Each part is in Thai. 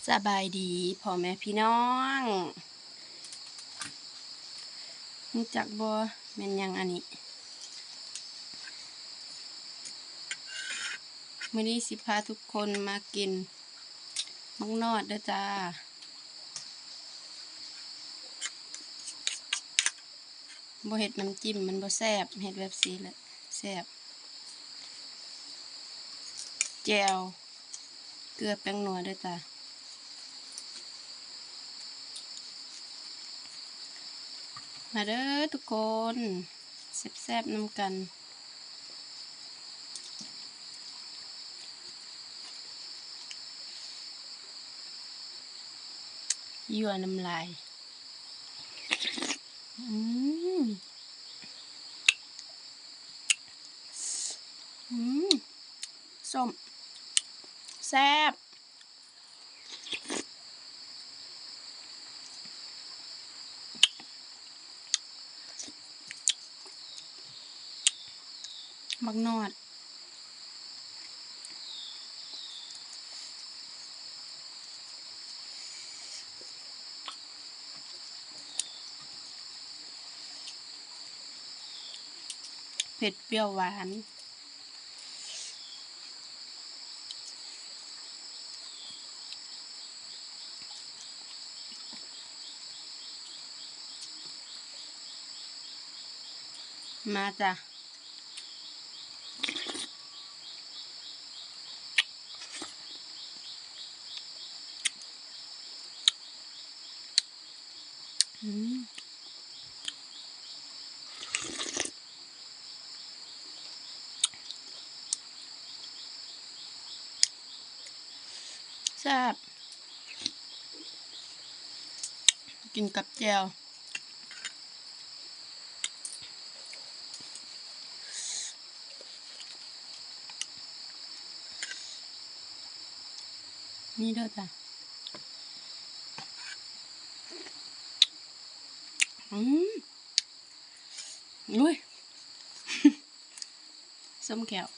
สบายดีพ่อแม่พี่น้องรู้จักบ่แม่นยังอันนี้มื้อนี้สิพาทุกคนมากินมักนอดเด้อจ้าบ่เฮ็ดน้ำจิ้มมันบ่แซ่บเฮ็ดแบบนี้แหละแซ่บแจ่วเกลือแป้งนัวเด้อจ้ามาเด้อทุกคนแซ่บๆนำกันยั่วน้ำลายส้มแซ่บมักนอดเผ็ดเปรี้ยวหวานมาจ้ะแซ่บกินกับแจ่วนี่เด้อจ้ะอุ้ย ส้มแก้ว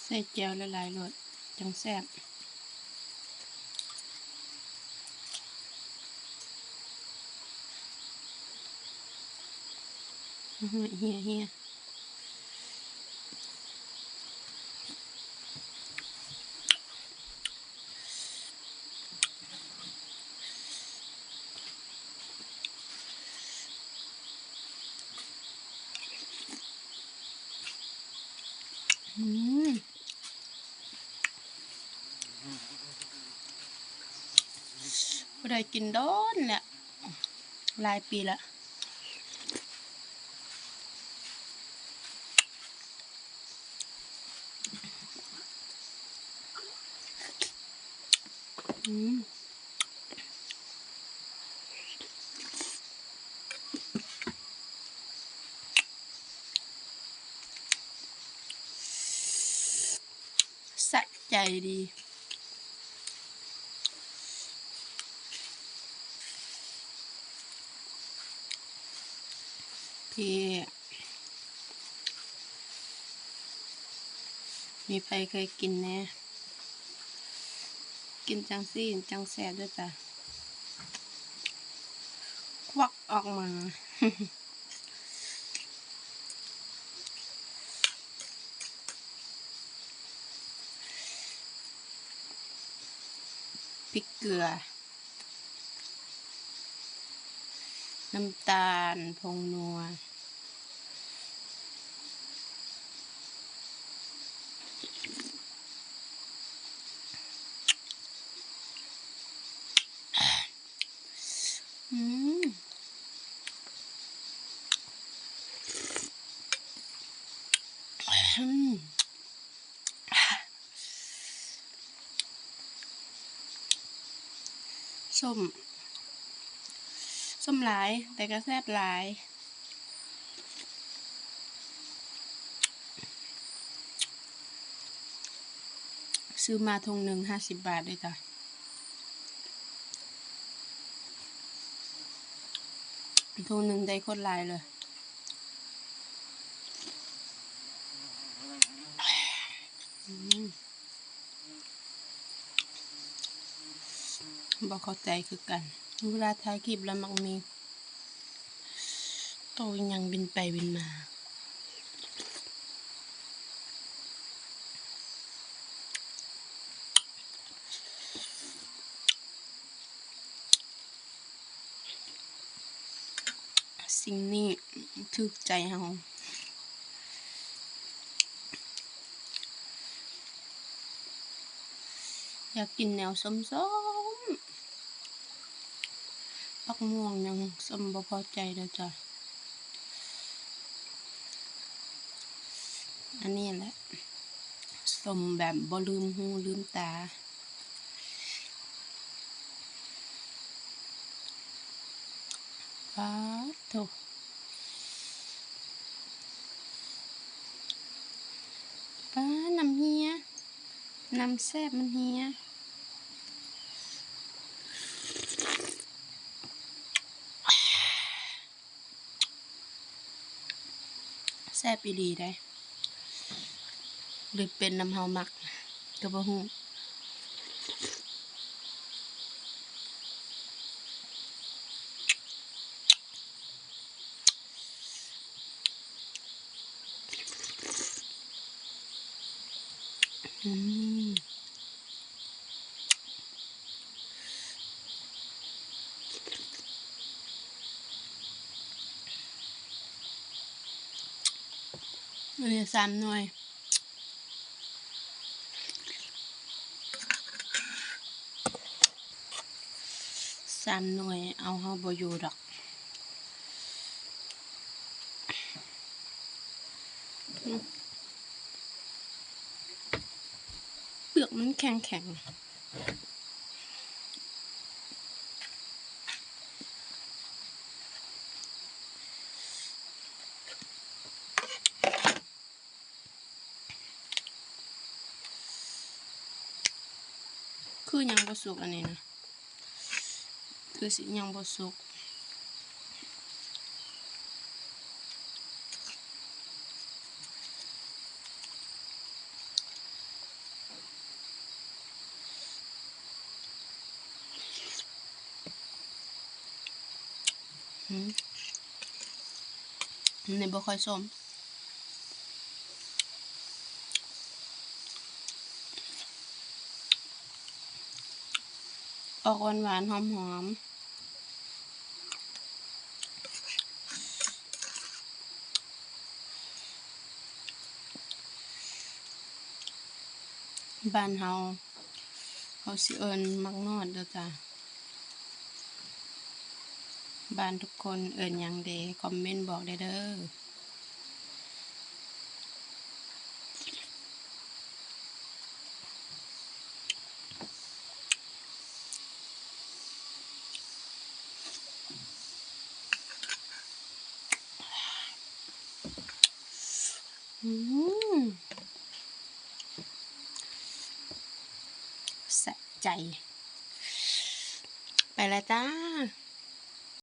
ใส่แจ่วละลายรสจังแซ่บเฮียผู้ใดกินโดนเนี่ยหลายปีละสะใจดีพี่มีใครเคยกินแน่กินจังซี่จังแซ่บด้วยจ้ะควักออกมา พริกเกลือน้ำตาลผงนัวส้มหลายแต่ก็แซ่บหลายซื้อมาถุงหนึ่ง50 บาทด้วยจ้ะถุงหนึ่งได้โคตรหลายเลย บอกเข้าใจคือกันเวลาถ่ายคลิปแล้วมักมีโตยังบินไปบินมาสิ่งนี้ถูกใจเฮาอยากกินแนวส้มๆปักม่วงยังส้มบ่พอใจเด้อจ้ะอันนี้แหละส้มแบบบ่ลืมหูลืมตาว้าโถป้าน้ำเฮียน้ำแซ่บมันเฮียแซ่บอีหลีได้หรือเป็นน้ำเฮามักก็บ่ฮู้อันนี้3 หน่วย3 หน่วยเอาเฮาบ่อยู่ดอกเปลือกมันแข็งคือยังบ่สุกอันนี้นะคือสิยังบ่สุกอันนี้บ่ค่อยส้มออกหวานๆหอมๆบ้านเฮาสิเอิ้นมักนอดเด้อจ้ะบ้านทุกคนเอิ้นหยังเด้คอมเมนต์บอกได้เด้อสะใจไปแล้วจ้า